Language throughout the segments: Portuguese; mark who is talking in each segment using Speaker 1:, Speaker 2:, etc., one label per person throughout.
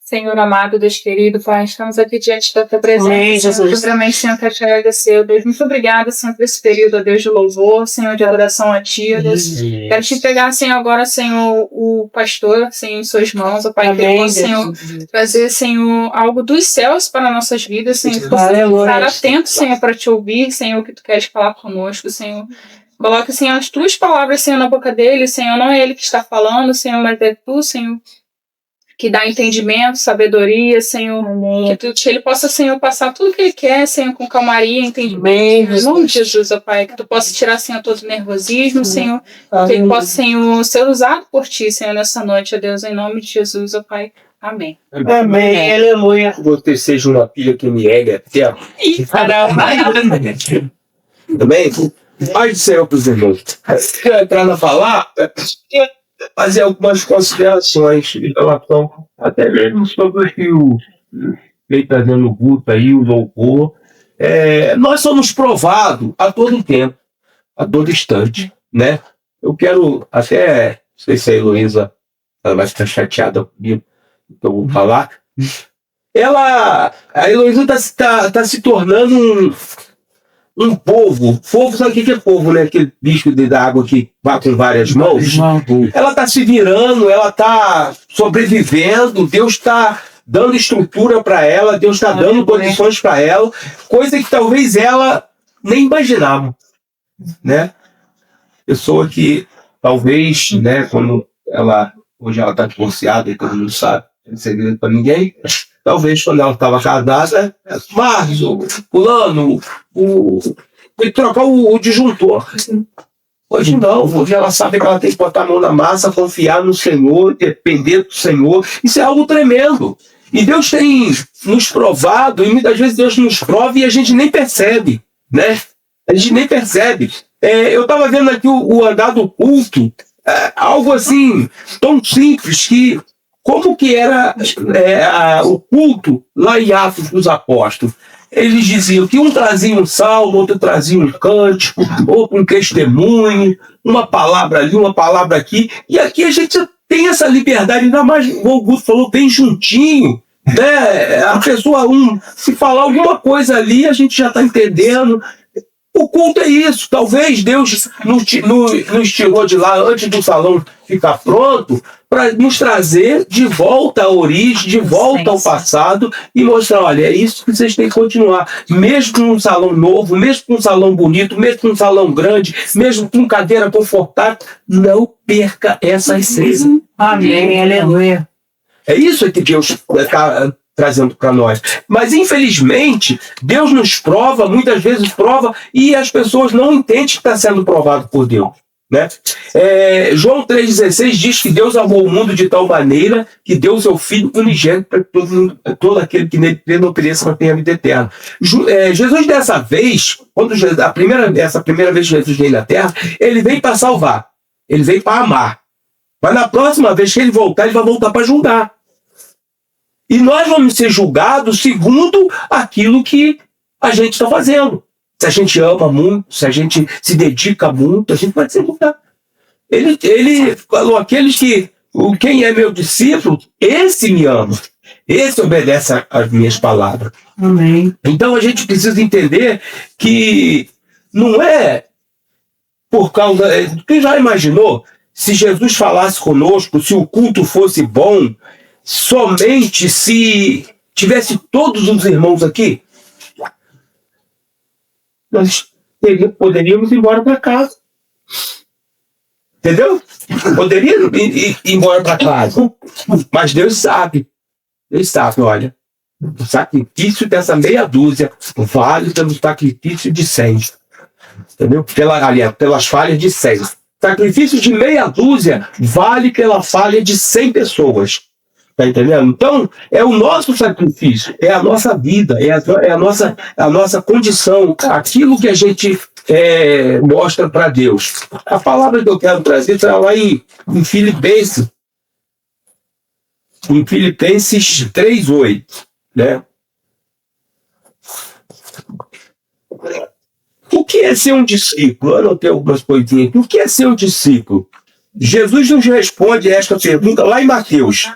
Speaker 1: Senhor amado, Deus querido, Pai, estamos aqui diante da Tua presença.
Speaker 2: Amém, Jesus.
Speaker 1: Primeiramente, Senhor, quero te agradecer, Deus. Muito obrigada, Senhor, por esse período, ó Deus, de louvor, Senhor, de adoração a Ti, Deus. Quero te entregar, Senhor, agora, Senhor, o pastor, Senhor, em suas mãos, ó Pai, que ele possa, Senhor, trazer, Senhor, algo dos céus para nossas vidas, Senhor, que possa estar atento, Senhor, para te ouvir, Senhor, o que Tu queres falar conosco, Senhor. Coloque, Senhor, as Tuas palavras, Senhor, na boca dele, Senhor, não é ele que está falando, Senhor, mas é Tu, Senhor, que dá entendimento, sabedoria, Senhor, que ele possa, Senhor, passar tudo que ele quer, Senhor, com calmaria, entendimento, em nome de Jesus, ó Pai, que Tu possa tirar, Senhor, todo o nervosismo, Senhor, que ele possa, Senhor, ser usado por Ti, Senhor, nessa noite, ó Deus, em nome de Jesus, ó Pai. Amém.
Speaker 2: Amém, aleluia.
Speaker 3: Você seja uma pilha que me ergue até.
Speaker 2: Ih, caramba.
Speaker 3: Também? Paz do Senhor para os irmãos. Quero entrar na palavra, fazer algumas considerações em relação até mesmo sobre o que trazendo o culto aí, o louvor. Nós somos provados a todo tempo, a todo instante, né? Eu quero até, não sei se a Heloísa vai ficar chateada comigo, que eu vou falar. A Heloísa está se tornando um polvo. Polvo, sabe o que é polvo, né? Aquele bicho da água que vai com várias mãos. Ela está se virando, ela está sobrevivendo, Deus está dando estrutura para ela, Deus está dando condições para ela, coisa que talvez ela nem imaginava, né? Pessoa que talvez, né, quando hoje ela está divorciada e todo mundo sabe, não é segredo para ninguém. Talvez quando ela estava casada, Márcio, fulano, tem que trocar o disjuntor. Hoje não, hoje ela sabe que ela tem que botar a mão na massa, confiar no Senhor, depender do Senhor. Isso é algo tremendo. E Deus tem nos provado, e muitas vezes Deus nos prova e a gente nem percebe, né? A gente nem percebe. Eu estava vendo aqui o andar do culto, algo assim, tão simples que como que era o culto lá em Atos dos Apóstolos? Eles diziam que um trazia um salmo, outro trazia um cântico, outro um testemunho, uma palavra ali, uma palavra aqui. E aqui a gente tem essa liberdade, ainda mais, o Augusto falou, bem juntinho, né? A pessoa, se falar alguma coisa ali, a gente já está entendendo. O culto é isso. Talvez Deus nos tirou de lá antes do salão ficar pronto para nos trazer de volta à origem, de volta ao passado e mostrar, olha, é isso que vocês têm que continuar. Mesmo num salão novo, mesmo com um salão bonito, mesmo com um salão grande, mesmo com cadeira confortável, não perca essa essência.
Speaker 2: Amém, aleluia.
Speaker 3: É isso que Deus está trazendo para nós. Mas, infelizmente, Deus nos prova, muitas vezes prova, e as pessoas não entendem que está sendo provado por Deus. Né? João 3,16 diz que Deus amou o mundo de tal maneira que deu o seu Filho unigênito para todo aquele que nele crê não pereça, mas tenha vida eterna. Jesus, dessa vez, essa primeira vez que Jesus veio na Terra, ele veio para salvar, ele veio para amar. Mas na próxima vez que ele voltar, ele vai voltar para julgar. E nós vamos ser julgados segundo aquilo que a gente está fazendo. Se a gente ama muito, se a gente se dedica muito, a gente vai ser julgado. Ele falou, aqueles que, quem é meu discípulo, esse me ama. Esse obedece às minhas palavras.
Speaker 2: Amém.
Speaker 3: Então a gente precisa entender que não é por causa... Quem já imaginou, se Jesus falasse conosco, se o culto fosse bom, somente se tivesse todos os irmãos aqui, nós poderíamos ir embora para casa. Entendeu? Poderíamos ir embora para casa. Mas Deus sabe. Deus sabe, olha. O sacrifício dessa meia dúzia vale pelo sacrifício de 100. Entendeu? Pelas falhas de 100. Sacrifício de meia dúzia vale pela falha de 100 pessoas. Tá entendendo? Então, é o nosso sacrifício, é a nossa vida, é a nossa condição, aquilo que a gente mostra para Deus. A palavra que eu quero trazer está lá em Filipenses. Em Filipenses 3:8, né? O que é ser um discípulo? Eu anotei algumas coisinhas aqui. O que é ser um discípulo? Jesus nos responde esta pergunta lá em Mateus.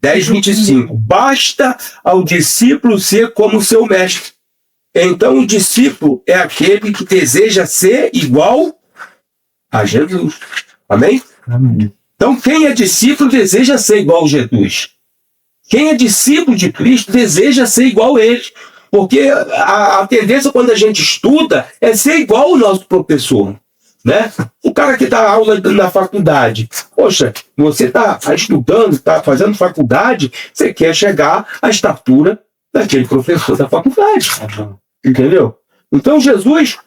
Speaker 3: 10:25. Basta ao discípulo ser como seu mestre. Então o discípulo é aquele que deseja ser igual a Jesus. Amém?
Speaker 2: Amém.
Speaker 3: Então quem é discípulo deseja ser igual a Jesus. Quem é discípulo de Cristo deseja ser igual a ele. Porque a tendência quando a gente estuda é ser igual ao nosso professor. Né? O cara que dá aula na faculdade, poxa, você está estudando, está fazendo faculdade, você quer chegar à estatura daquele professor da faculdade. Entendeu? Então Jesus,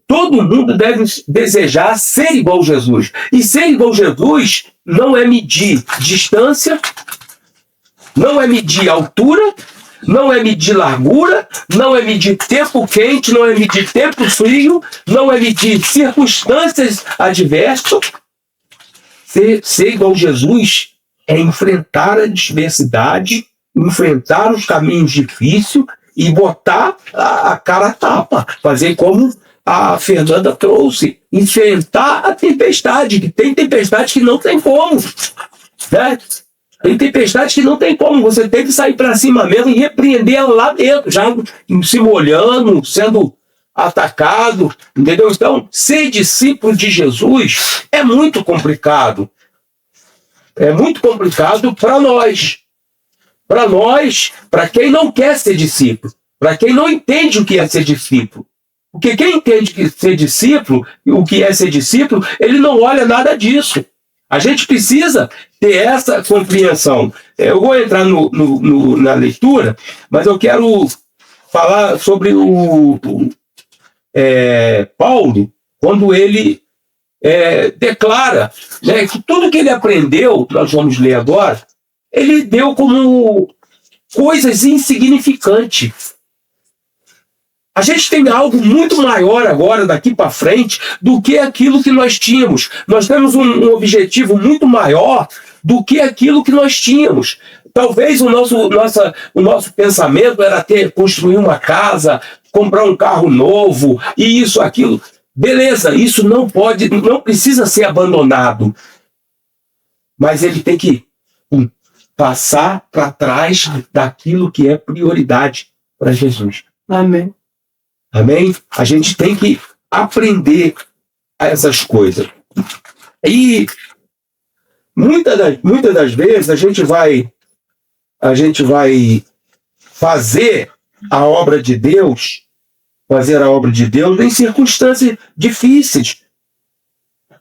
Speaker 3: todo mundo deve desejar ser igual a Jesus. E ser igual a Jesus não é medir distância, não é medir altura, não é medir largura, não é medir tempo quente, não é medir tempo frio, não é medir circunstâncias adversas. Ser igual a Jesus é enfrentar a adversidade, enfrentar os caminhos difíceis e botar a cara a tapa. Fazer como a Fernanda trouxe, enfrentar a tempestade, que tem tempestade que não tem como. Né? Tem tempestade que não tem como, você tem que sair para cima mesmo e repreender ela lá dentro, já se molhando, sendo atacado, entendeu? Então, ser discípulo de Jesus é muito complicado. É muito complicado para nós. Para nós, para quem não quer ser discípulo, para quem não entende o que é ser discípulo. Porque quem entende que ser discípulo, o que é ser discípulo, ele não olha nada disso. A gente precisa ter essa compreensão. Eu vou entrar na leitura, mas eu quero falar sobre Paulo, quando ele declara, né, que tudo que ele aprendeu, nós vamos ler agora, ele deu como coisas insignificantes. A gente tem algo muito maior agora, daqui para frente, do que aquilo que nós tínhamos. Nós temos um objetivo muito maior do que aquilo que nós tínhamos. Talvez o nosso pensamento era construir uma casa, comprar um carro novo, e isso, aquilo. Beleza, isso não precisa ser abandonado. Mas ele tem que passar para trás daquilo que é prioridade para Jesus.
Speaker 2: Amém.
Speaker 3: Amém? A gente tem que aprender essas coisas. E muitas das vezes a gente vai fazer a obra de Deus em circunstâncias difíceis.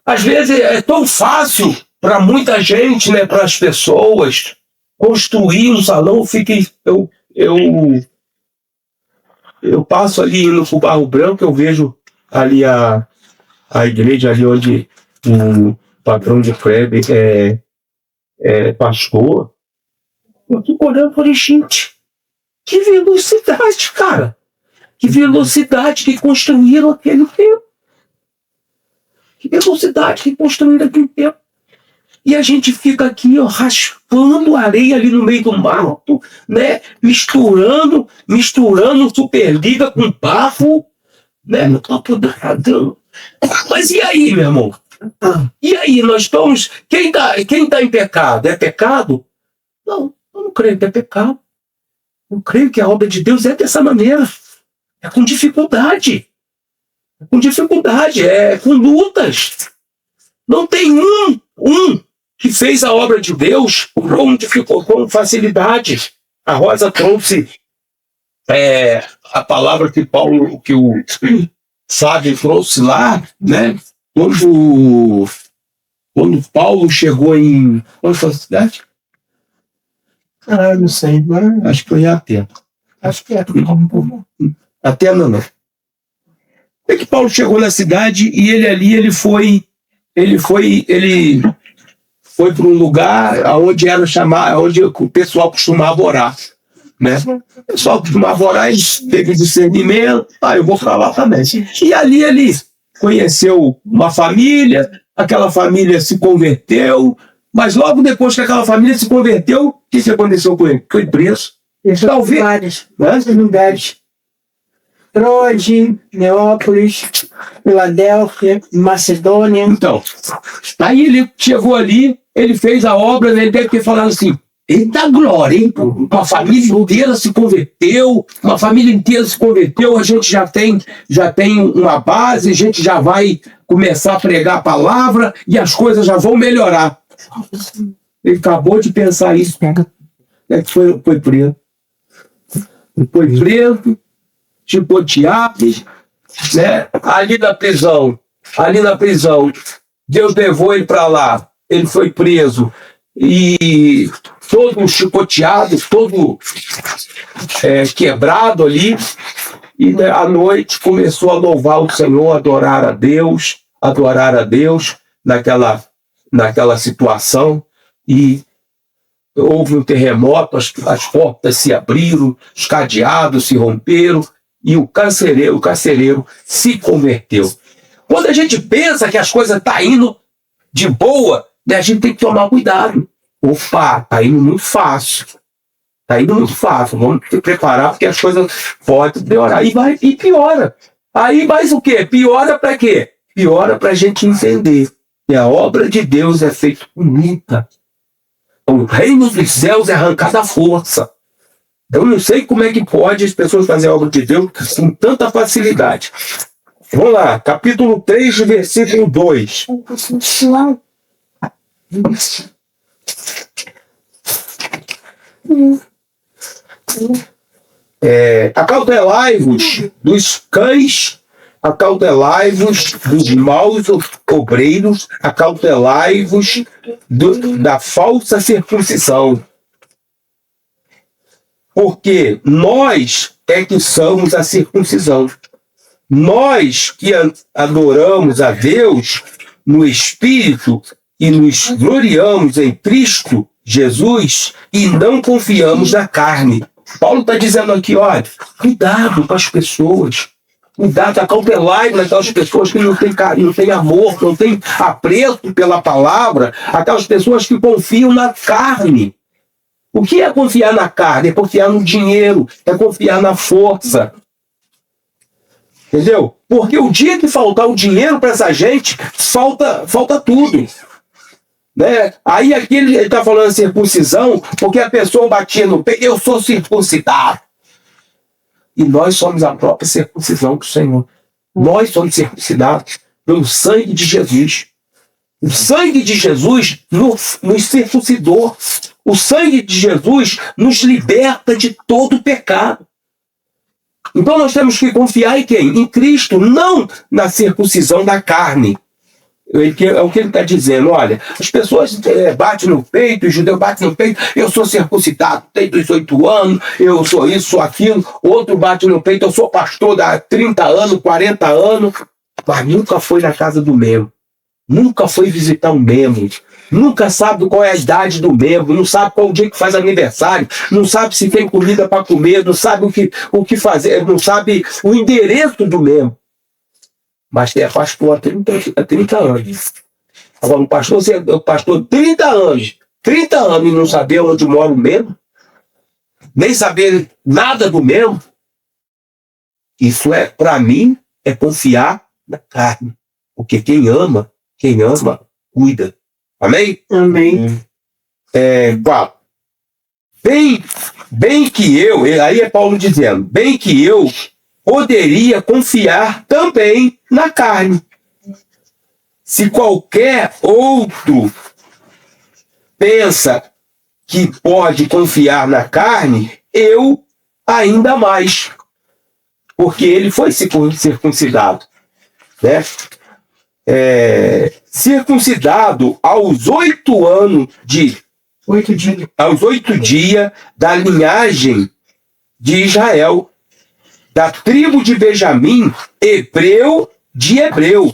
Speaker 3: Às vezes é tão fácil para muita gente, né, para as pessoas, construir um salão. Eu passo ali indo pro Barro Branco, eu vejo ali a igreja ali onde o patrão de Kleber é pastor. Eu fico olhando e falei, gente, que velocidade, cara! Que velocidade que construíram aquele tempo! Que velocidade que construíram aquele tempo! E a gente fica aqui, ó, raspando areia ali no meio do mato, né? Misturando Superliga com barro, né? No topo do radão. Mas e aí, meu irmão? E aí, nós estamos... Quem tá em pecado? É pecado? Não, eu não creio que é pecado. Eu creio que a obra de Deus é dessa maneira. É com dificuldade. É com lutas. Não tem um que fez a obra de Deus com facilidade. A Rosa trouxe a palavra que o sábio trouxe lá, né? Quando Paulo chegou em... Qual foi a cidade?
Speaker 2: Não sei.
Speaker 3: Acho que foi em Atena.
Speaker 2: Acho que é.
Speaker 3: Atena não. É que Paulo chegou na cidade e ele foi para um lugar onde o pessoal costumava orar, né? O pessoal costumava orar, ele teve discernimento, eu vou para lá também. E ali ele conheceu uma família, aquela família se converteu, mas logo depois que aquela família se converteu, o que aconteceu com ele? Foi preso.
Speaker 2: Talvez. Vários lugares. Troade, Neópolis, Filadélfia, Macedônia.
Speaker 3: Então, aí ele chegou ali, ele fez a obra, né? Ele deve ter falado assim: eita glória, hein? Uma família inteira se converteu, a gente já tem uma base, a gente já vai começar a pregar a palavra e as coisas já vão melhorar. Ele acabou de pensar isso. Foi preso. Foi preso, chicoteado, né? Ali na prisão, Deus levou ele para lá, ele foi preso e todo chicoteado, todo quebrado ali, e né, à noite começou a louvar o Senhor, adorar a Deus naquela situação, e houve um terremoto, as portas se abriram, os cadeados se romperam e o carcereiro se converteu. Quando a gente pensa que as coisas estão indo de boa, né, a gente tem que tomar cuidado. Opa, está indo muito fácil. Vamos se preparar porque as coisas podem piorar. E piora. Aí mais o quê? Piora para quê? Piora para a gente entender que a obra de Deus é feita com luta. O reino dos céus é arrancado à força. Eu não sei como é que pode as pessoas fazerem a obra de Deus com tanta facilidade. Vamos lá, capítulo 3, versículo 2. Acautelai-vos dos cães, acautelai-vos dos maus obreiros, acautelai-vos da falsa circuncisão. Porque nós é que somos a circuncisão. Nós que adoramos a Deus no Espírito e nos gloriamos em Cristo Jesus e não confiamos na carne. Paulo está dizendo aqui, olha, cuidado com as pessoas. Cuidado, acautelai naquelas pessoas que não têm amor, não têm apreço pela palavra, aquelas pessoas que confiam na carne. O que é confiar na carne? É confiar no dinheiro, é confiar na força. Entendeu? Porque o dia que faltar o dinheiro para essa gente, falta tudo. Né? Aí aqui ele está falando de circuncisão, porque a pessoa batia no peito, eu sou circuncidado. E nós somos a própria circuncisão do Senhor. Nós somos circuncidados pelo sangue de Jesus. O sangue de Jesus nos circuncidou. O sangue de Jesus nos liberta de todo pecado. Então nós temos que confiar em quem? Em Cristo, não na circuncisão da carne. É o que ele está dizendo. Olha, as pessoas batem no peito, os judeus batem no peito, eu sou circuncidado, tenho 18 anos, eu sou isso, sou aquilo. Outro bate no peito, eu sou pastor há 30 anos, 40 anos, mas nunca foi na casa do membro. Nunca foi visitar um membro. Nunca sabe qual é a idade do membro, não sabe qual o dia que faz aniversário, não sabe se tem comida para comer, não sabe o que fazer, não sabe o endereço do membro. Mas é pastor há 30 anos. Agora, um pastor 30 anos e não saber onde mora o membro, nem saber nada do membro, isso para mim, é confiar na carne. Porque quem ama, cuida. Amém?
Speaker 2: Amém.
Speaker 3: 4. Bem que eu, aí é Paulo dizendo, bem que eu poderia confiar também na carne. Se qualquer outro pensa que pode confiar na carne, eu ainda mais. Porque ele foi circuncidado. Né? Circuncidado aos 8 anos aos 8 dias da linhagem de Israel, da tribo de Benjamim, hebreu de hebreu,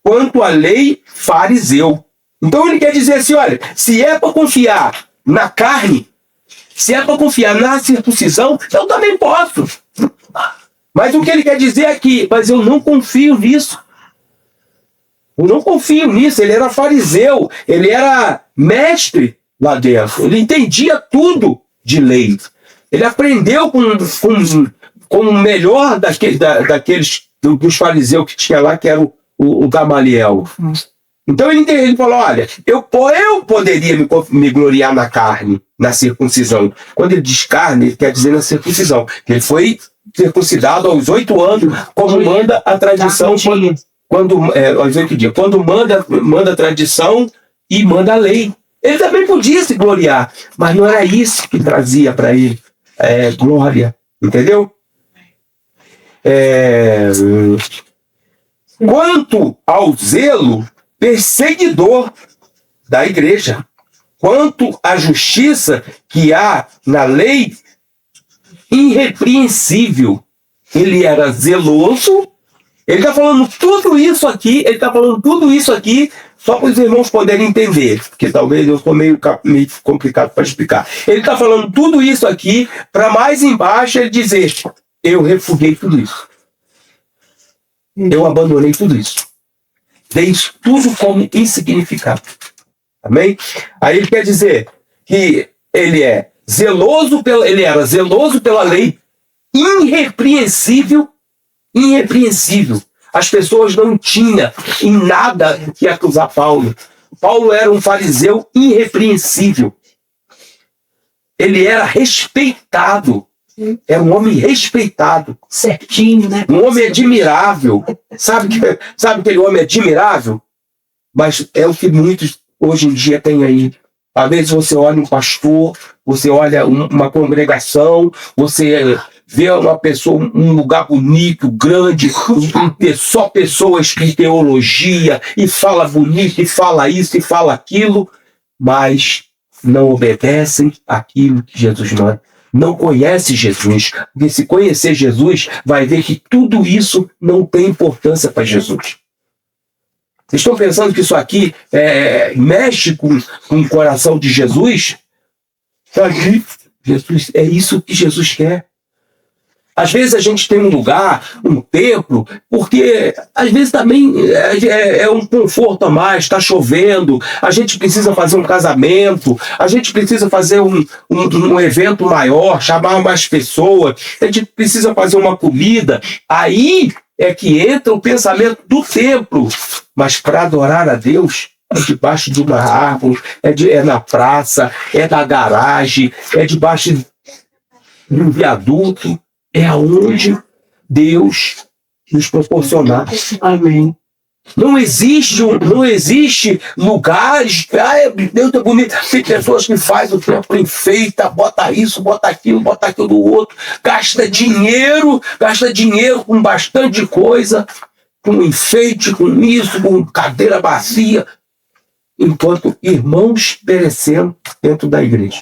Speaker 3: quanto à lei fariseu. Então ele quer dizer assim, olha, se é para confiar na carne, se é para confiar na circuncisão, eu também posso. Mas o que ele quer dizer aqui, mas eu não confio nisso. Eu não confio nisso. Ele era fariseu, ele era mestre lá dentro, ele entendia tudo de lei. Ele aprendeu como o melhor daqueles dos fariseus que tinha lá, que era o Gamaliel. Então ele falou, olha, eu poderia me gloriar na carne, na circuncisão. Quando ele diz carne, ele quer dizer na circuncisão. Ele foi circuncidado aos 8 anos, como manda a tradição, aos 8 dias. Quando manda a tradição e manda a lei. Ele também podia se gloriar, mas não era isso que trazia para ele glória, entendeu? Quanto ao zelo perseguidor da igreja, quanto à justiça que há na lei, irrepreensível. Ele era zeloso. Ele está falando tudo isso aqui, só para os irmãos poderem entender, porque talvez eu sou meio complicado para explicar. Ele está falando tudo isso aqui para mais embaixo ele dizer, eu refuguei tudo isso. Eu abandonei tudo isso. Dei tudo como insignificado. Amém? Aí ele quer dizer que ele era zeloso pela lei, irrepreensível. As pessoas não tinham em nada que acusar Paulo. Paulo era um fariseu irrepreensível. Ele era respeitado. Era um homem respeitado.
Speaker 2: Certinho, né?
Speaker 3: Um homem admirável. Sabe aquele homem admirável? Mas é o que muitos hoje em dia têm aí. Às vezes você olha um pastor, você olha uma congregação, você vê uma pessoa, um lugar bonito, grande, só pessoas que teologia, e fala bonito, e fala isso, e fala aquilo, mas não obedecem aquilo que Jesus não conhece Jesus. Porque se conhecer Jesus, vai ver que tudo isso não tem importância para Jesus. Vocês estão pensando que isso aqui mexe com o coração de Jesus? Jesus, é isso que Jesus quer. Às vezes a gente tem um lugar, um templo, porque às vezes também é um conforto a mais, está chovendo, a gente precisa fazer um casamento, a gente precisa fazer um evento maior, chamar mais pessoas, a gente precisa fazer uma comida. Aí é que entra o pensamento do templo. Mas para adorar a Deus, é debaixo de uma árvore, é na praça, é na garagem, é debaixo de um viaduto. É aonde Deus nos proporcionar.
Speaker 2: Amém.
Speaker 3: Não existe lugares. Deus é bonito. Tem pessoas que fazem o templo, enfeita, bota isso, bota aquilo do outro, gasta dinheiro com bastante coisa, com enfeite, com isso, com cadeira macia, enquanto irmãos perecendo dentro da igreja.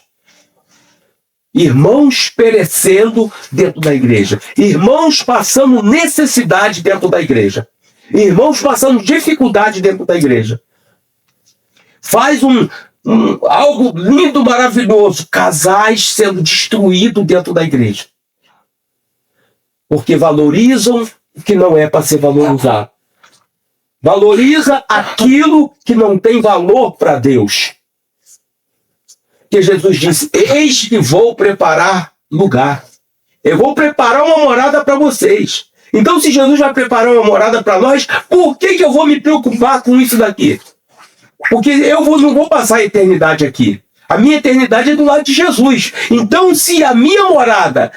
Speaker 3: Irmãos perecendo dentro da igreja. Irmãos passando necessidade dentro da igreja. Irmãos passando dificuldade dentro da igreja. Faz algo lindo, maravilhoso. Casais sendo destruídos dentro da igreja. Porque valorizam o que não é para ser valorizado. Valoriza aquilo que não tem valor para Deus. Que Jesus disse, eis que vou preparar lugar. Eu vou preparar uma morada para vocês. Então, se Jesus vai preparar uma morada para nós, por que eu vou me preocupar com isso daqui? Porque eu não vou passar a eternidade aqui. A minha eternidade é do lado de Jesus. Então, se a minha morada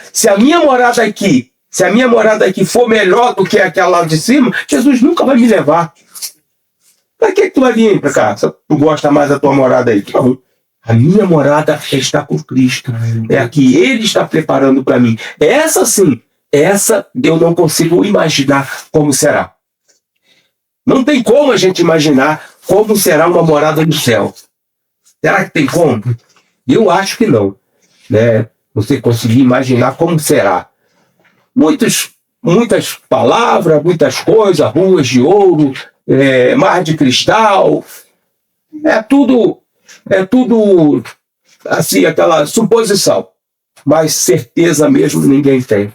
Speaker 3: aqui for melhor do que aquela lá de cima, Jesus nunca vai me levar. Para que tu vai vir para cá? Se tu gosta mais da tua morada aí? Não. A minha morada está com Cristo. É a que Ele está preparando para mim. Essa sim, eu não consigo imaginar como será. Não tem como a gente imaginar como será uma morada no céu. Será que tem como? Eu acho que não. Né? Você conseguir imaginar como será. Muitas palavras, muitas coisas, ruas de ouro, mar de cristal. É tudo assim, aquela suposição. Mas certeza mesmo ninguém tem.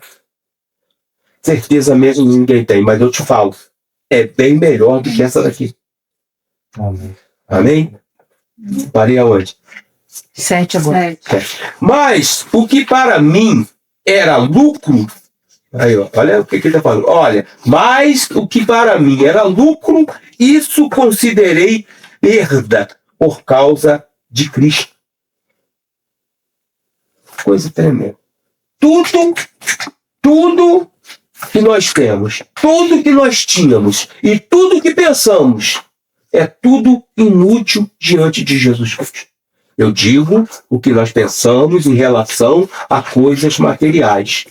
Speaker 3: Certeza mesmo ninguém tem. Mas eu te falo, é bem melhor do que essa daqui.
Speaker 2: Amém.
Speaker 3: Amém? Parei aonde?
Speaker 2: 7 agora.
Speaker 3: 7. Mas o que para mim era lucro, Aí, ó, olha o que ele está falando. Olha, mas o que para mim era lucro, isso considerei perda por causa de Cristo. Coisa tremenda. Tudo que nós temos, tudo que nós tínhamos e tudo que pensamos é tudo inútil diante de Jesus Cristo. Eu digo o que nós pensamos em relação a coisas materiais.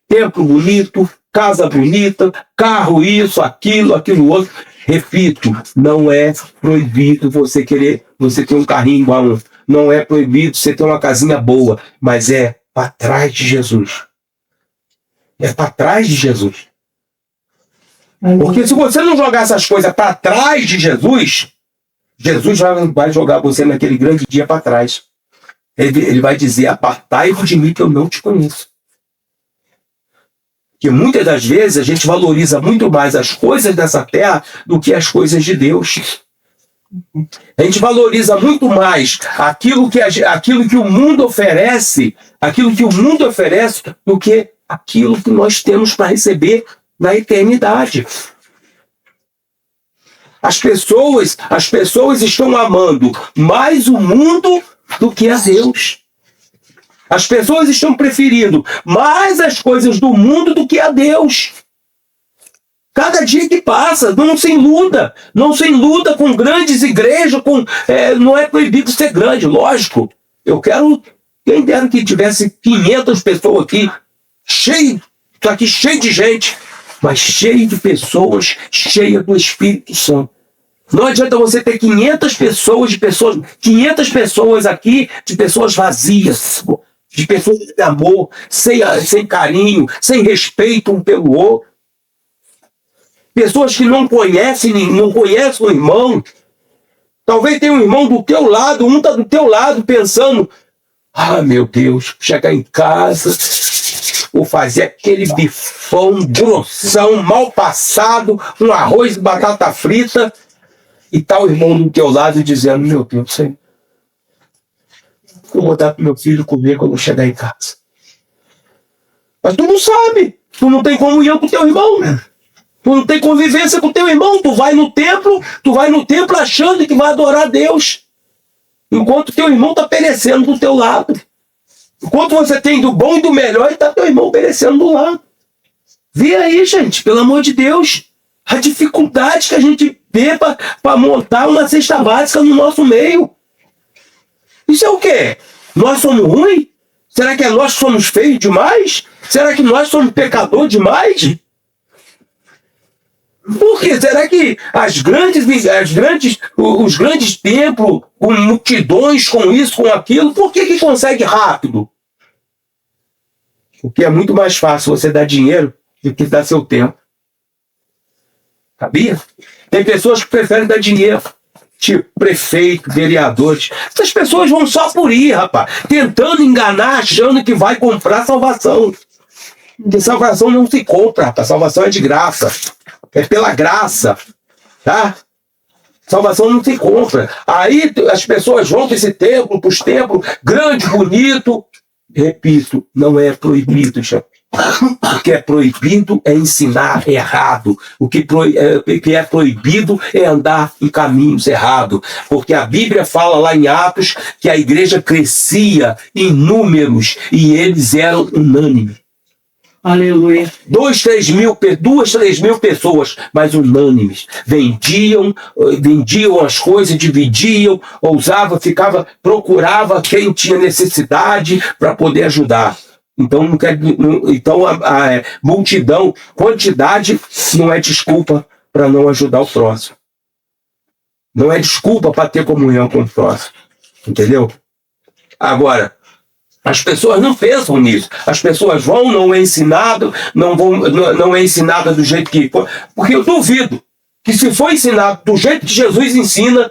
Speaker 3: Templo bonito, casa bonita, carro isso, aquilo outro. Repito, não é proibido você ter um carrinho igual um. Não é proibido você ter uma casinha boa, mas é para trás de Jesus. É para trás de Jesus. Porque se você não jogar essas coisas para trás de Jesus, Jesus vai jogar você naquele grande dia para trás. Ele vai dizer: apartai-vos de mim que eu não te conheço. Que muitas das vezes a gente valoriza muito mais as coisas dessa terra do que as coisas de Deus. A gente valoriza muito mais aquilo que o mundo oferece, do que aquilo que nós temos para receber na eternidade. As pessoas estão amando mais o mundo do que a Deus. As pessoas estão preferindo mais as coisas do mundo do que a Deus. Cada dia que passa, não se iluda com grandes igrejas, não é proibido ser grande, lógico. Quem dera que tivesse 500 pessoas aqui, cheio de gente, mas cheio de pessoas, cheia do Espírito Santo. Não adianta você ter 500 pessoas aqui, de pessoas vazias, de pessoas de amor, sem carinho, sem respeito um pelo outro. Pessoas que não conhecem o irmão. Talvez tenha um irmão do teu lado, um está do teu lado pensando: ah, meu Deus, chegar em casa, vou fazer aquele bifão grossão, mal passado, um arroz e batata frita, e tá o irmão do teu lado dizendo: meu Deus, Senhor, eu vou dar pro meu filho comer quando chegar em casa. Mas tu não sabe, tu não tem comunhão com o teu irmão, tu não tem convivência com o teu irmão, tu vai no templo achando que vai adorar a Deus, enquanto teu irmão está perecendo do teu lado. Enquanto você tem do bom e do melhor, está teu irmão perecendo do lado. Vê aí, gente, pelo amor de Deus, a dificuldade que a gente vê para montar uma cesta básica no nosso meio. Isso é o quê? Nós somos ruins? Será que é nós que somos feios demais? Será que nós somos pecadores demais? Por quê? Será que os grandes templos, com multidões, com isso, com aquilo, por que consegue rápido? Porque é muito mais fácil você dar dinheiro do que dar seu tempo. Sabia? Tem pessoas que preferem dar dinheiro, tipo prefeito, vereadores. Essas pessoas vão só por ir, rapaz, tentando enganar, achando que vai comprar salvação. Porque salvação não se compra, rapaz. Salvação é de graça. É pela graça, tá? Salvação não se compra. Aí as pessoas vão para esse templo, para os templos, grande, bonito. Repito, não é proibido, gente. O que é proibido é ensinar errado. O que é proibido é andar em caminhos errados. Porque a Bíblia fala lá em Atos que a igreja crescia em números e eles eram unânimes.
Speaker 2: Aleluia.
Speaker 3: 2-3 mil pessoas, mas unânimes. Vendiam as coisas, dividiam, procurava quem tinha necessidade para poder ajudar. Então, a multidão, quantidade não é desculpa para não ajudar o próximo. Não é desculpa para ter comunhão com o próximo. Entendeu? Agora, as pessoas não pensam nisso. As pessoas não é ensinado do jeito que for. Porque eu duvido que se for ensinado do jeito que Jesus ensina,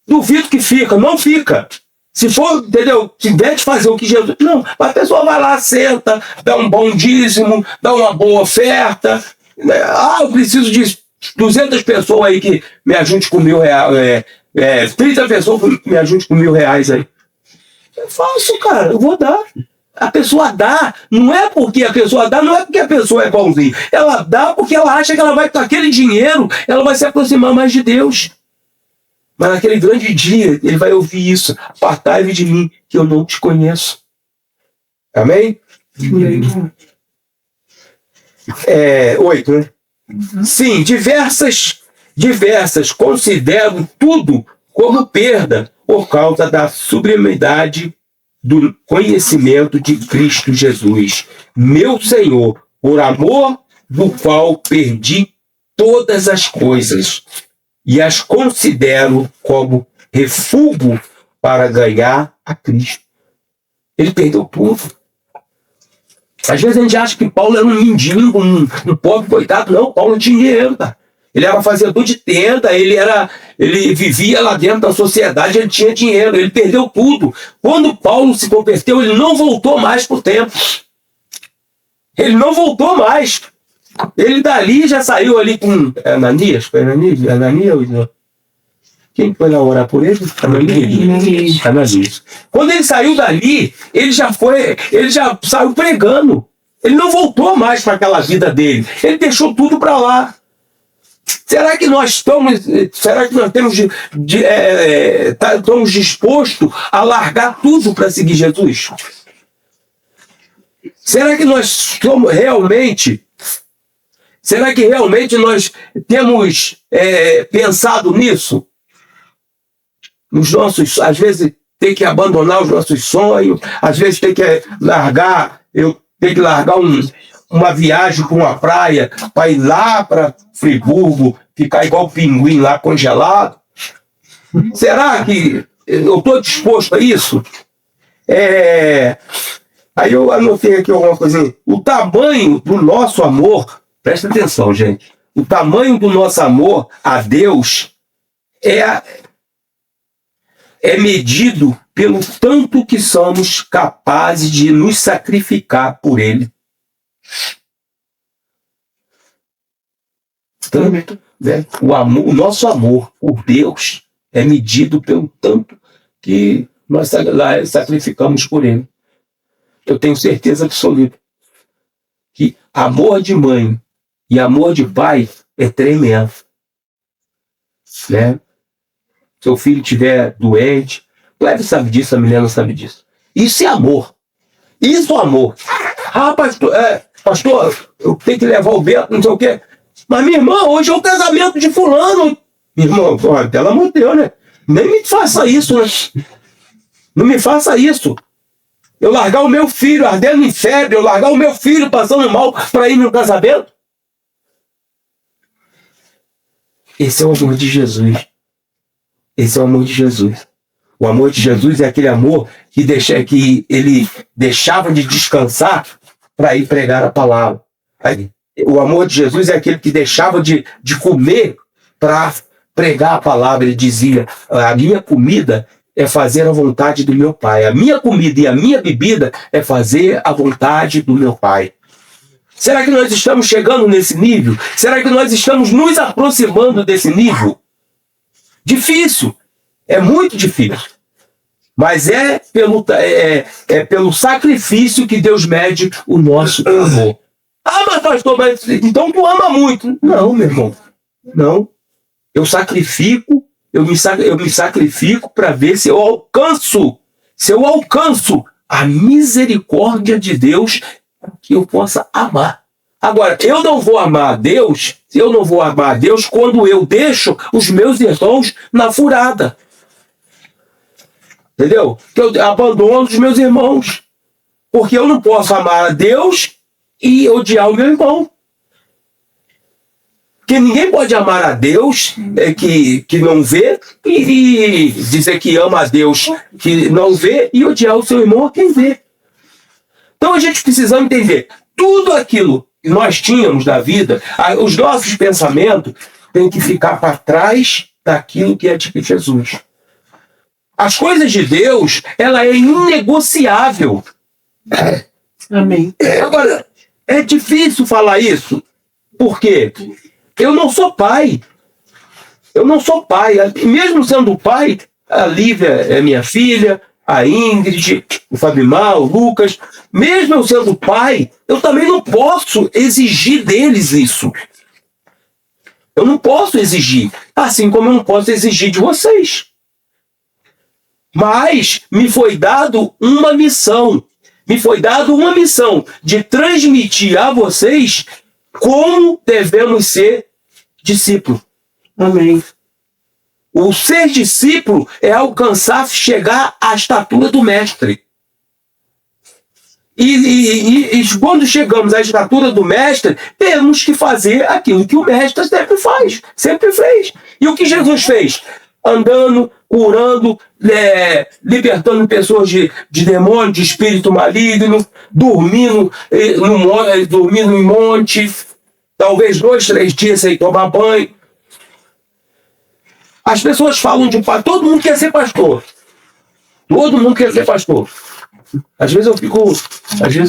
Speaker 3: duvido que não fica. Se for, entendeu? Se tiver de fazer o que Jesus... Não, a pessoa vai lá, senta, dá um bom dízimo, dá uma boa oferta. Eu preciso de 200 pessoas aí que me ajude com R$1.000. 30 pessoas que me ajude com R$1.000 aí. Eu faço, cara, eu vou dar. A pessoa dá, não é porque a pessoa dá, não é porque a pessoa é bonzinha. Ela dá porque ela acha que ela vai, com aquele dinheiro, ela vai se aproximar mais de Deus. Mas naquele grande dia, ele vai ouvir isso. Apartai-vos de mim, que eu não te conheço. Amém? 8, né? Sim, diversas, considero tudo como perda por causa da sublimidade do conhecimento de Cristo Jesus, meu Senhor, por amor do qual perdi todas as coisas e as considero como refúgio para ganhar a Cristo. Ele perdeu tudo. Às vezes a gente acha que Paulo era um mendigo, um pobre coitado. Não, Paulo tinha dinheiro, tá? Ele era fazedor de tenda, ele vivia lá dentro da sociedade, ele tinha dinheiro, ele perdeu tudo. Quando Paulo se converteu, ele não voltou mais para o templo. Ele não voltou mais. Ele dali já saiu ali com Ananias. Foi Ananias? Quem foi lá orar por ele? Ananias. Quando ele saiu dali, ele já saiu pregando. Ele não voltou mais para aquela vida dele. Ele deixou tudo para lá. Será que nós estamos dispostos a largar tudo para seguir Jesus? Será que nós somos realmente? Será que realmente nós temos pensado nisso? Às vezes tem que abandonar os nossos sonhos, às vezes tem que largar uma viagem para uma praia, para ir lá para Friburgo, ficar igual pinguim lá congelado. Será que eu estou disposto a isso? Aí eu anotei aqui alguma coisinha. O tamanho do nosso amor, presta atenção, gente. O tamanho do nosso amor a Deus é medido pelo tanto que somos capazes de nos sacrificar por Ele. Tanto, né? O nosso amor por Deus é medido pelo tanto que nós sacrificamos por Ele. Eu tenho certeza absoluta que amor de mãe e amor de pai é tremendo. Né? Seu filho estiver doente, o Cleber sabe disso, a Milena sabe disso. Isso é amor. Isso é amor. Ah, pastor, eu tenho que levar o Beto, não sei o quê. Mas, minha irmã, hoje é o casamento de fulano. Minha irmã, pelo amor de Deus, né? Nem me faça isso, né? Não me faça isso. Eu largar o meu filho ardendo em febre, eu largar o meu filho passando mal para ir no casamento. Esse é o amor de Jesus. Esse é o amor de Jesus. O amor de Jesus é aquele amor que ele deixava de descansar para ir pregar a palavra. O amor de Jesus é aquele que deixava de comer para pregar a palavra. Ele dizia: a minha comida é fazer a vontade do meu Pai. A minha comida e a minha bebida é fazer a vontade do meu Pai. Será que nós estamos chegando nesse nível? Será que nós estamos nos aproximando desse nível? Difícil. É muito difícil. Mas é pelo sacrifício que Deus mede o nosso amor. Ah, mas pastor, então tu ama muito. Não, meu irmão. Não. Eu me sacrifico para ver se eu alcanço a misericórdia de Deus que eu possa amar. Agora, eu não vou amar a Deus quando eu deixo os meus irmãos na furada. Entendeu? Que eu abandono os meus irmãos. Porque eu não posso amar a Deus e odiar o meu irmão. Porque ninguém pode amar a Deus que não vê e dizer que ama a Deus que não vê e odiar o seu irmão quem vê. Então a gente precisa entender tudo aquilo que nós tínhamos da vida, os nossos pensamentos têm que ficar para trás daquilo que é de Jesus. As coisas de Deus, ela é inegociável.
Speaker 2: Amém.
Speaker 3: Agora, é difícil falar isso. Por quê? Eu não sou pai. Mesmo sendo pai, a Lívia é minha filha, a Ingrid, o Fabimar, o Lucas. Mesmo eu sendo pai, eu também não posso exigir deles isso. Eu não posso exigir, assim como eu não posso exigir de vocês. Mas me foi dado uma missão. Me foi dado uma missão de transmitir a vocês como devemos ser discípulos.
Speaker 2: Amém.
Speaker 3: O ser discípulo é alcançar, chegar à estatura do mestre. E quando chegamos à estatura do mestre, temos que fazer aquilo que o mestre sempre fez. E o que Jesus fez? Andando, curando, libertando pessoas de demônio, de espírito maligno, dormindo em monte, talvez 2, 3 dias sem tomar banho. As pessoas falam de pastor, todo mundo quer ser pastor. Todo mundo quer ser pastor. Às vezes eu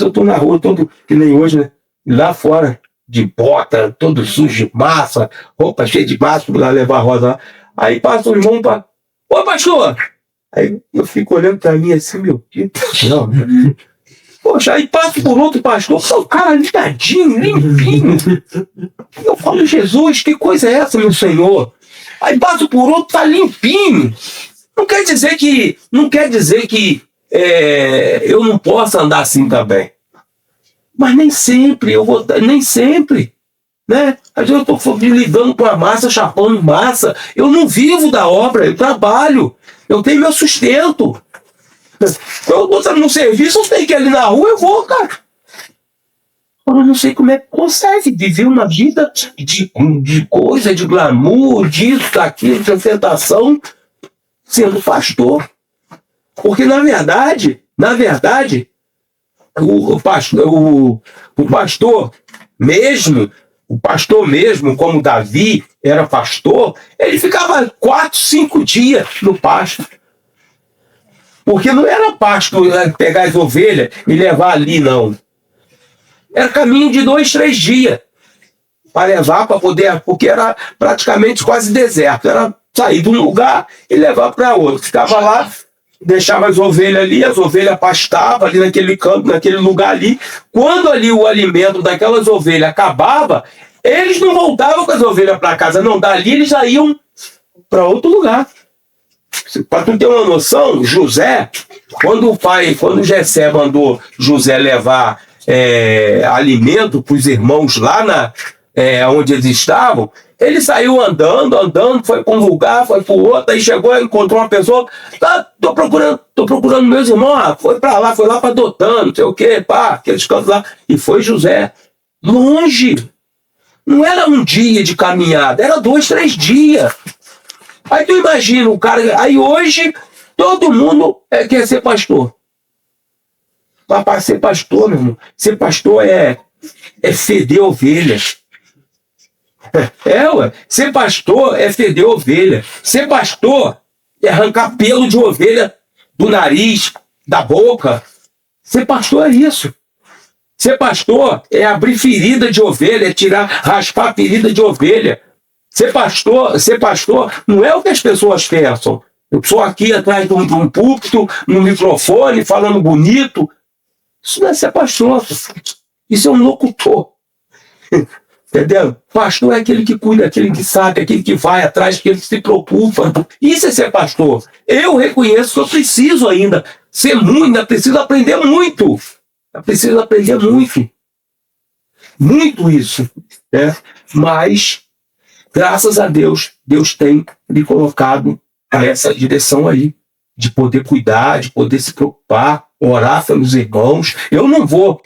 Speaker 3: estou na rua, todo, que nem hoje, né? Lá fora, de bota, todo sujo de massa, roupa cheia de massa, lá levar a rosa lá. Aí passa o irmão para... Ô, pastor! Aí eu fico olhando para mim assim, meu Deus do céu. Poxa, aí passa por outro pastor, o cara ligadinho, limpinho. Eu falo, Jesus, que coisa é essa, meu Senhor? Aí passo por outro, tá limpinho. Não quer dizer que eu não posso andar assim também. Mas nem sempre, né? Às vezes eu estou lidando com a massa, chapando massa. Eu não vivo da obra, eu trabalho. Eu tenho meu sustento. Eu estou no serviço, eu tenho que ir ali na rua, eu vou, cara. Eu não sei como é que consegue viver uma vida de coisa, de glamour, disso, daquilo, de ostentação, sendo pastor. Porque, na verdade, o pastor mesmo, como Davi era pastor, ele ficava 4, 5 dias no pasto. Porque não era pasto pegar as ovelhas e levar ali, não. Era caminho de 2, 3 dias para levar, para poder, porque era praticamente quase deserto. Era sair de um lugar e levar para outro. Ficava lá, deixava as ovelhas ali, as ovelhas pastavam ali naquele campo, naquele lugar ali. Quando ali o alimento daquelas ovelhas acabava, eles não voltavam com as ovelhas para casa, não. Dali eles já iam para outro lugar. Para tu ter uma noção, José, quando Jessé mandou José levar alimento para os irmãos lá onde eles estavam, ele saiu andando, foi para um lugar, foi para o outro, aí chegou, encontrou uma pessoa, tô procurando meus irmãos, foi lá para Dotã, não sei o quê, aqueles cantos lá, e foi José, longe, não era um dia de caminhada, era 2, 3 dias. Aí tu imagina o cara, aí hoje todo mundo quer ser pastor. Mas para ser pastor, meu irmão, ser pastor é feder ovelhas. Ser pastor é feder ovelha. Ser pastor é arrancar pelo de ovelha do nariz, da boca. Ser pastor é isso. Ser pastor é abrir ferida de ovelha, é raspar ferida de ovelha. Ser pastor não é o que as pessoas pensam. Eu sou aqui atrás de um púlpito, no microfone, falando bonito. Isso não é ser pastor. Isso é um locutor. Entendeu? Pastor é aquele que cuida, aquele que sabe, aquele que vai atrás, aquele que se preocupa. Isso é ser pastor. Eu reconheço que eu preciso ainda ser muito, ainda preciso aprender muito. Eu preciso aprender muito. Muito isso. Né? Mas, graças a Deus, Deus tem me colocado a essa direção aí. De poder cuidar, de poder se preocupar, orar pelos irmãos. Eu não vou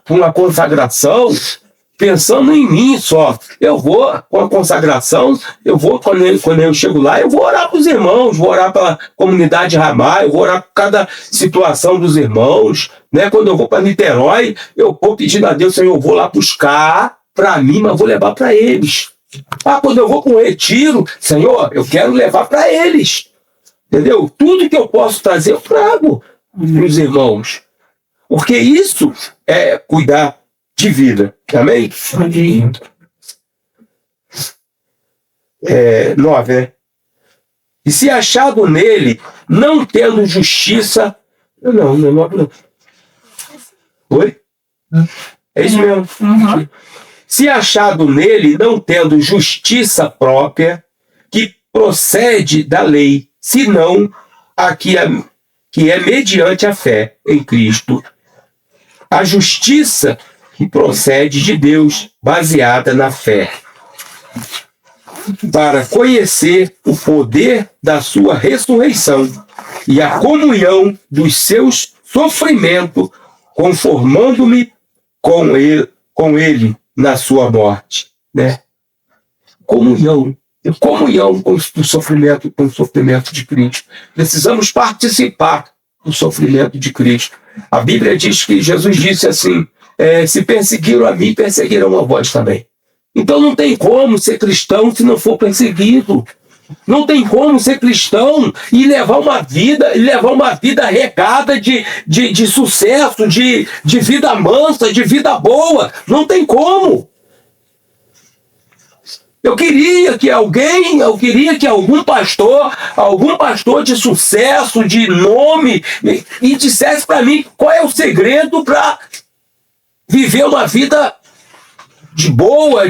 Speaker 3: para uma consagração pensando em mim só. Eu vou com a consagração, quando eu chego lá, eu vou orar para os irmãos, vou orar pela comunidade Ramar, eu vou orar por cada situação dos irmãos. Né? Quando eu vou para Niterói, eu vou pedindo a Deus, Senhor, eu vou lá buscar para mim, mas vou levar para eles. Quando eu vou para um retiro, Senhor, eu quero levar para eles. Entendeu? Tudo que eu posso trazer, eu trago para os irmãos. Porque isso é cuidar de vida. Amém? Amém. 9, né? E se achado nele não tendo justiça... Não. Oi? É isso mesmo.
Speaker 1: Uhum.
Speaker 3: Se achado nele, não tendo justiça própria, que procede da lei, senão a que é mediante a fé em Cristo, a justiça que procede de Deus, baseada na fé, para conhecer o poder da sua ressurreição e a comunhão dos seus sofrimentos, conformando-me com ele na sua morte, né? Comunhão com o sofrimento de Cristo. Precisamos participar do sofrimento de Cristo. A Bíblia diz que Jesus disse assim: se perseguiram a mim, perseguirão a vós também. Então não tem como ser cristão se não for perseguido. Não tem como ser cristão e levar uma vida regada de sucesso, de vida mansa, de vida boa. Não tem como. Eu queria que algum pastor de sucesso, de nome, e dissesse para mim qual é o segredo para viver uma vida de boa,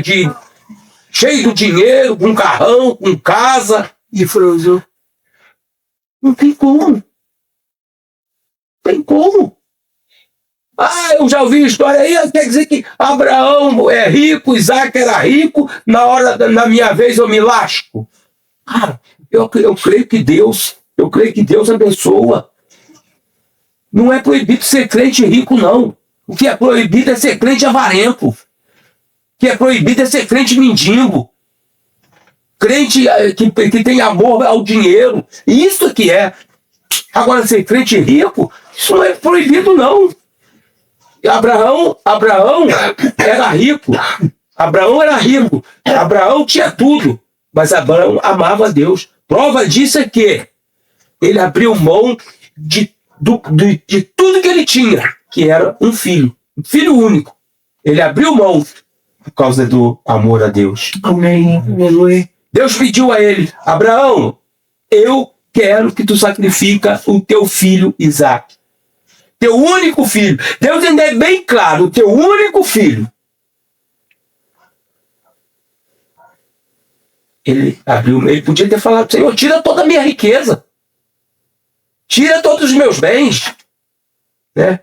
Speaker 3: cheio de dinheiro, com carrão, com casa.
Speaker 2: De fruto.
Speaker 3: Não tem como. Tem como. Eu já ouvi história aí, quer dizer que Abraão é rico, Isaac era rico, na minha vez eu me lasco. Eu creio que Deus abençoa. Não é proibido ser crente rico, não. O que é proibido é ser crente avarento. O que é proibido é ser crente mendigo. Crente que tem amor ao dinheiro. Isso que é. Agora, ser crente rico, isso não é proibido, não. Abraão era rico. Abraão tinha tudo. Mas Abraão amava a Deus. Prova disso é que ele abriu mão de tudo que ele tinha, que era um filho único. Ele abriu mão por causa do amor a Deus.
Speaker 2: Amém. Aleluia.
Speaker 3: Deus pediu a ele: Abraão, eu quero que tu sacrifica o teu filho Isaac. Teu único filho. Deus ainda é bem claro, o teu único filho. Ele podia ter falado: Senhor, tira toda a minha riqueza. Tira todos os meus bens. Né?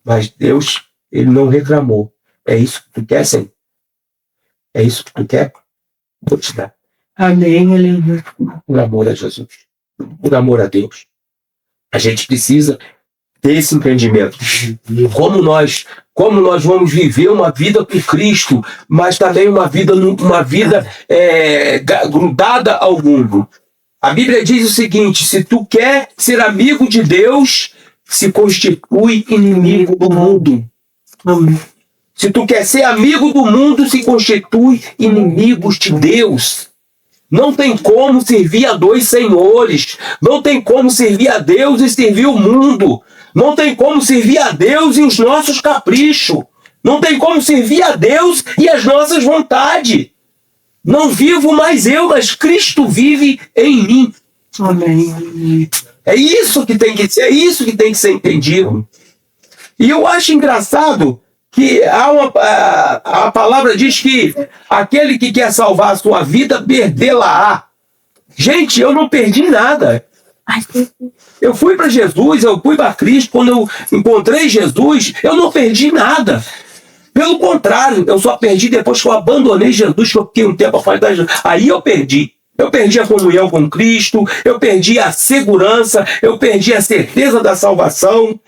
Speaker 3: Mas Deus, ele não reclamou. É isso que tu quer, Senhor? É isso que tu quer? Vou te dar.
Speaker 2: Amém, aleluia.
Speaker 3: Por amor a Jesus. Por amor a Deus. A gente precisa ter esse entendimento. Como nós vamos viver uma vida com Cristo, mas também uma vida grudada ao mundo. A Bíblia diz o seguinte: se tu quer ser amigo de Deus, se constitui inimigo do mundo.
Speaker 2: Amém.
Speaker 3: Se tu quer ser amigo do mundo, se constitui inimigos de Deus. Não tem como servir a dois senhores. Não tem como servir a Deus e servir o mundo. Não tem como servir a Deus e os nossos caprichos. Não tem como servir a Deus e as nossas vontades. Não vivo mais eu, mas Cristo vive em mim.
Speaker 2: Amém.
Speaker 3: É isso que tem que ser entendido. E eu acho engraçado que a palavra diz que aquele que quer salvar a sua vida, perdê-la-á. Gente, eu não perdi nada. Eu fui para Jesus, eu fui para Cristo. Quando eu encontrei Jesus, eu não perdi nada. Pelo contrário, eu só perdi depois que eu abandonei Jesus, que eu fiquei um tempo afastado de Jesus. Aí eu perdi. Eu perdi a comunhão com Cristo, eu perdi a segurança, eu perdi a certeza da salvação,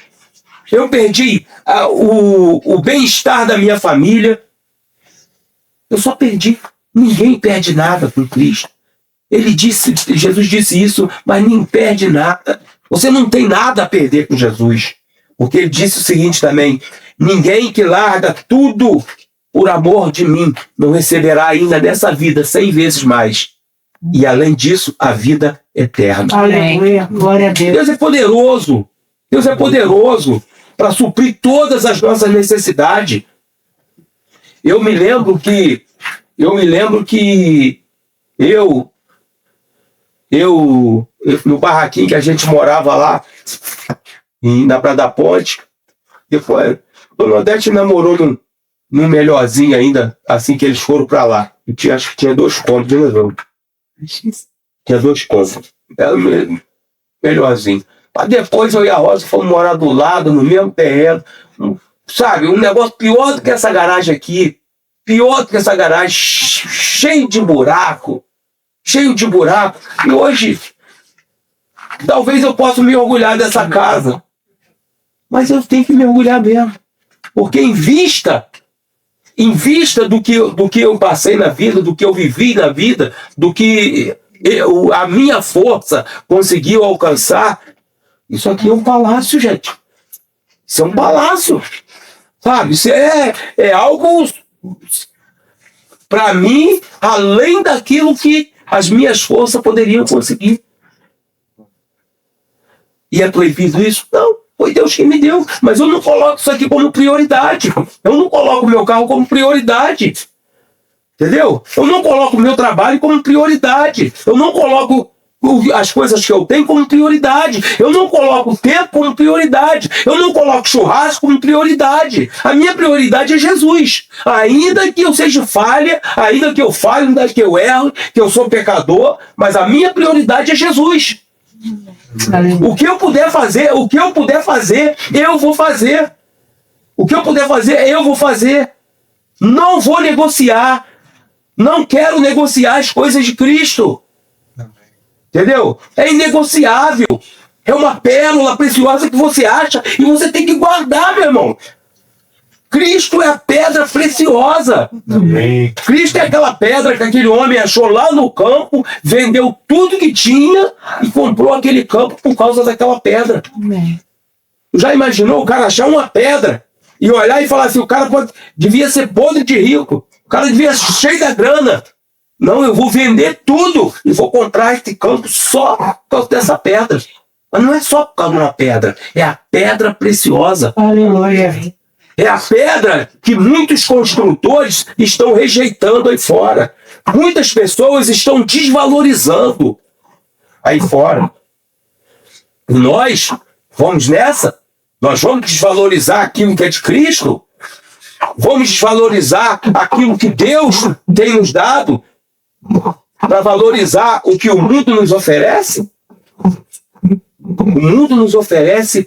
Speaker 3: eu perdi o bem-estar da minha família. Eu só perdi. Ninguém perde nada com Cristo. Jesus disse isso, mas ninguém perde nada. Você não tem nada a perder com Jesus. Porque ele disse o seguinte também: ninguém que larga tudo por amor de mim não receberá ainda nessa vida 100 vezes mais. E além disso, a vida eterna.
Speaker 2: Aleluia. Glória a Deus.
Speaker 3: Deus é poderoso. Deus é poderoso para suprir todas as nossas necessidades. Eu me lembro que eu no barraquinho que a gente morava lá, na Praia da Ponte. Depois, o Nordeste namorou num melhorzinho ainda, assim que eles foram pra lá. E acho que tinha 2 cômodos, né, João? Tinha 2 cômodos. Era melhorzinho. Mas depois eu e a Rosa fomos morar do lado, no mesmo terreno. Sabe, um negócio pior do que essa garagem aqui. Pior do que essa garagem, cheio de buraco. Cheio de buraco. E hoje, talvez eu possa me orgulhar dessa casa. Mas eu tenho que me orgulhar mesmo. Porque em vista do que eu passei na vida, do que eu vivi na vida, do que a minha força conseguiu alcançar, isso aqui é um palácio, gente. Isso é um palácio. Sabe? Isso é algo, para mim, além daquilo que as minhas forças poderiam conseguir. E é proibido isso? Não. Foi Deus que me deu. Mas eu não coloco isso aqui como prioridade. Eu não coloco o meu carro como prioridade. Entendeu? Eu não coloco o meu trabalho como prioridade. Eu não coloco as coisas que eu tenho como prioridade. Eu não coloco o tempo como prioridade. Eu não coloco churrasco como prioridade. A minha prioridade é Jesus. Ainda que eu seja falha, ainda que eu falhe, ainda que eu erro, que eu sou pecador, mas a minha prioridade é Jesus. O que eu puder fazer, eu vou fazer. O que eu puder fazer, eu vou fazer. Não vou negociar. Não quero negociar as coisas de Cristo. Entendeu? É inegociável. É uma pérola preciosa que você acha e você tem que guardar, meu irmão. Cristo é a pedra preciosa. Amém. Cristo é aquela pedra que aquele homem achou lá no campo, vendeu tudo que tinha e comprou aquele campo por causa daquela pedra. Amém. Já imaginou o cara achar uma pedra e olhar e falar assim, o cara devia ser podre de rico, o cara devia ser cheio da grana. Não, eu vou vender tudo e vou comprar este campo só por causa dessa pedra. Mas não é só por causa de uma pedra, é a pedra preciosa.
Speaker 2: Aleluia.
Speaker 3: É a pedra que muitos construtores estão rejeitando aí fora. Muitas pessoas estão desvalorizando aí fora. E nós vamos nessa? Nós vamos desvalorizar aquilo que é de Cristo? Vamos desvalorizar aquilo que Deus tem nos dado para valorizar o que o mundo nos oferece? O mundo nos oferece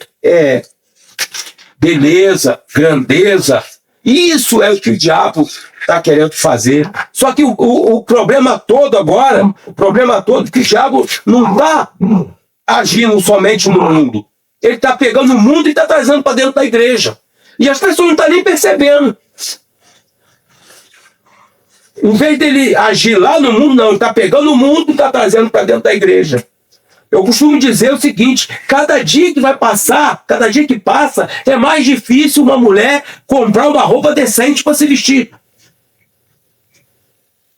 Speaker 3: beleza, grandeza. Isso é o que o diabo está querendo fazer. Só que o problema todo agora, é que o diabo não está agindo somente no mundo. Ele está pegando o mundo e está trazendo para dentro da igreja. E as pessoas não estão nem percebendo. Em vez dele agir lá no mundo, não, ele está pegando o mundo e está trazendo para dentro da igreja. Eu costumo dizer o seguinte, cada dia que passa, é mais difícil uma mulher comprar uma roupa decente para se vestir.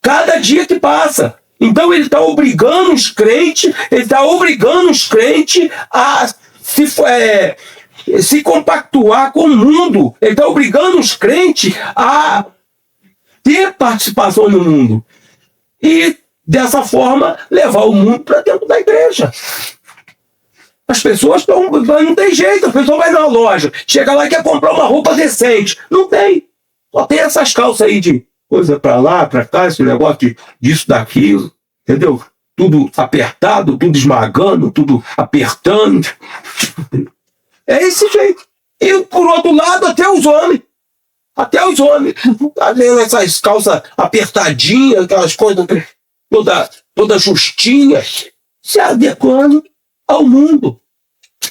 Speaker 3: Cada dia que passa. Então ele está obrigando os crentes, a se compactuar com o mundo. Ele está obrigando os crentes a ter participação no mundo. E dessa forma, levar o mundo para dentro da igreja. As pessoas não tem jeito, a pessoa vai na loja, chega lá e quer comprar uma roupa decente. Não tem. Só tem essas calças aí de coisa para lá, para cá, esse negócio disso, daquilo, entendeu? Tudo apertado, tudo esmagando, tudo apertando. É esse jeito. E por outro lado, até os homens. Tá vendo essas calças apertadinhas, aquelas coisas toda justinha, se adequando ao mundo.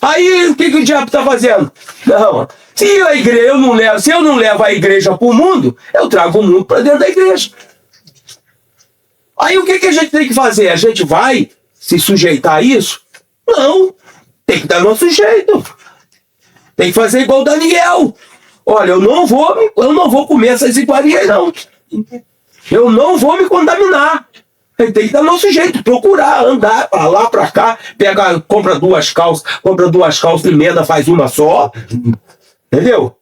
Speaker 3: Aí o que o diabo está fazendo? Não, se eu não levo a igreja para o mundo, eu trago o mundo para dentro da igreja. Aí o que a gente tem que fazer? A gente vai se sujeitar a isso? Não, tem que dar nosso jeito. Tem que fazer igual Daniel. Olha, eu não vou comer essas iguarias, não. Eu não vou me contaminar. Tem que dar nosso jeito, procurar, andar para lá, para cá, compra duas calças, e emenda, faz uma só. Entendeu?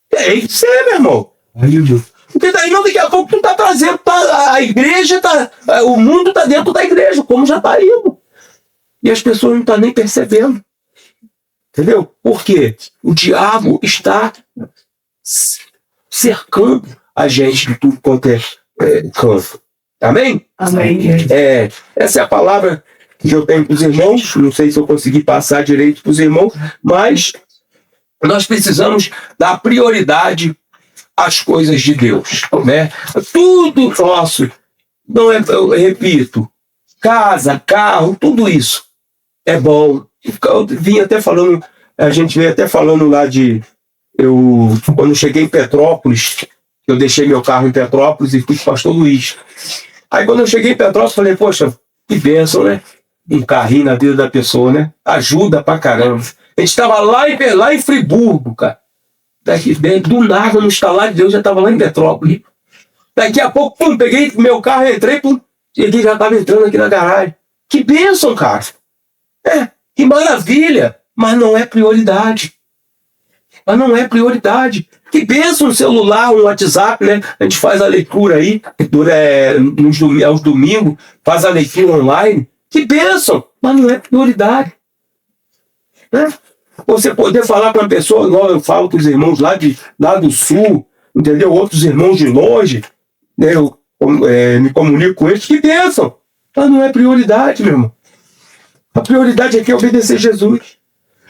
Speaker 3: Tem que ser, meu irmão. Porque daí não, daqui a pouco tu tá trazendo, a igreja, o mundo tá dentro da igreja, como já tá indo. E as pessoas não estão nem percebendo. Entendeu? Por quê? O diabo está cercando a gente de tudo quanto é canto. Amém?
Speaker 2: Amém.
Speaker 3: Essa é a palavra que eu tenho para os irmãos. Não sei se eu consegui passar direito para os irmãos, mas nós precisamos dar prioridade às coisas de Deus, né? Tudo nosso, não é, eu repito, casa, carro, tudo isso é bom. Eu vim até falando, a gente veio até falando lá quando eu cheguei em Petrópolis, eu deixei meu carro em Petrópolis e fui com o pastor Luiz. Aí quando eu cheguei em Petrópolis, falei, poxa, que bênção, né? Um carrinho na vida da pessoa, né? Ajuda pra caramba. A gente estava lá em Friburgo, cara. Daqui dentro, do nada, no estalar de Deus, já estava lá em Petrópolis. Daqui a pouco, pum, peguei meu carro, entrei, pum, e ele já estava entrando aqui na garagem. Que bênção, cara. Que maravilha. Mas não é prioridade. Que bênção um celular, um WhatsApp, né? A gente faz a leitura aí, aos domingos, faz a leitura online. Que bênção, mas não é prioridade. Né? Você poder falar com uma pessoa, igual eu falo com os irmãos lá do sul, entendeu? Outros irmãos de longe, né? Eu me comunico com eles, que bênção. Mas não é prioridade, meu irmão. A prioridade aqui é obedecer Jesus.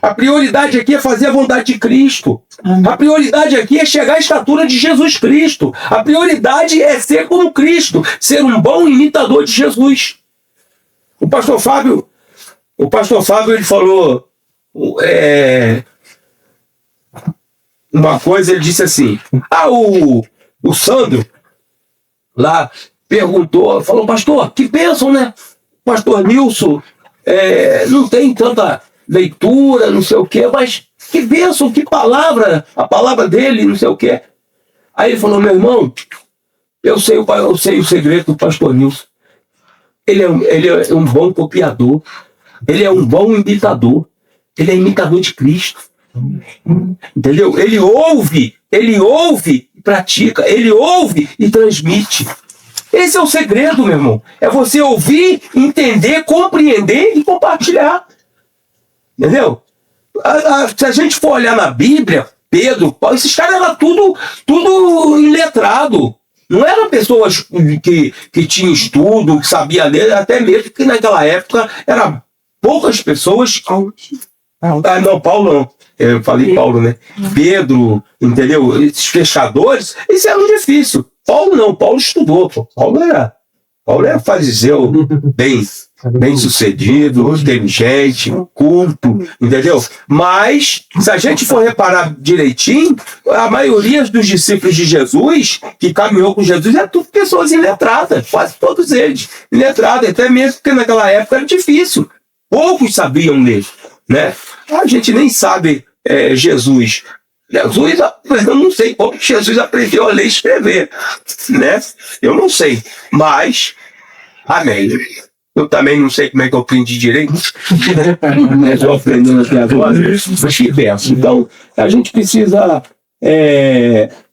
Speaker 3: A prioridade aqui é fazer a vontade de Cristo. A prioridade aqui é chegar à estatura de Jesus Cristo. A prioridade é ser como Cristo, ser um bom imitador de Jesus. O pastor Fábio, ele falou uma coisa, ele disse assim, o Sandro lá perguntou, falou, pastor, que bênção, né? Pastor Nilson não tem tanta leitura, não sei o quê, mas que bênção, que palavra, a palavra dele, não sei o quê. Aí ele falou, meu irmão, eu sei o segredo do pastor Nilson. Ele é um bom copiador, ele é um bom imitador, ele é imitador de Cristo. Entendeu? Ele ouve e pratica, ele ouve e transmite. Esse é o segredo, meu irmão. É você ouvir, entender, compreender e compartilhar. Entendeu? Se a gente for olhar na Bíblia, Pedro, Paulo, esses caras eram tudo iletrado. Não eram pessoas que tinham estudo, que sabiam ler, até mesmo que naquela época eram poucas pessoas. Não, Paulo não. Eu falei Paulo, né? Pedro, entendeu? Esses pescadores, isso era muito difícil. Paulo não, Paulo estudou. Paulo era fariseu, bem sucedido, inteligente, culto, entendeu? Mas, se a gente for reparar direitinho, a maioria dos discípulos de Jesus, que caminhou com Jesus, é tudo pessoas iletradas, quase todos eles iletrados, até mesmo porque naquela época era difícil. Poucos sabiam ler, né? A gente nem sabe Jesus, eu não sei como Jesus aprendeu a ler e escrever, né? Eu não sei, mas, amém. Eu também não sei como é que eu aprendi direito, mas eu aprendendo até agora, mas que verso. Então, a gente precisa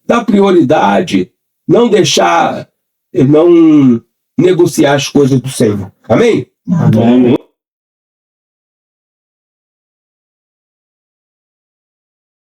Speaker 3: dar prioridade, não negociar as coisas do Senhor. Amém?
Speaker 2: Amém.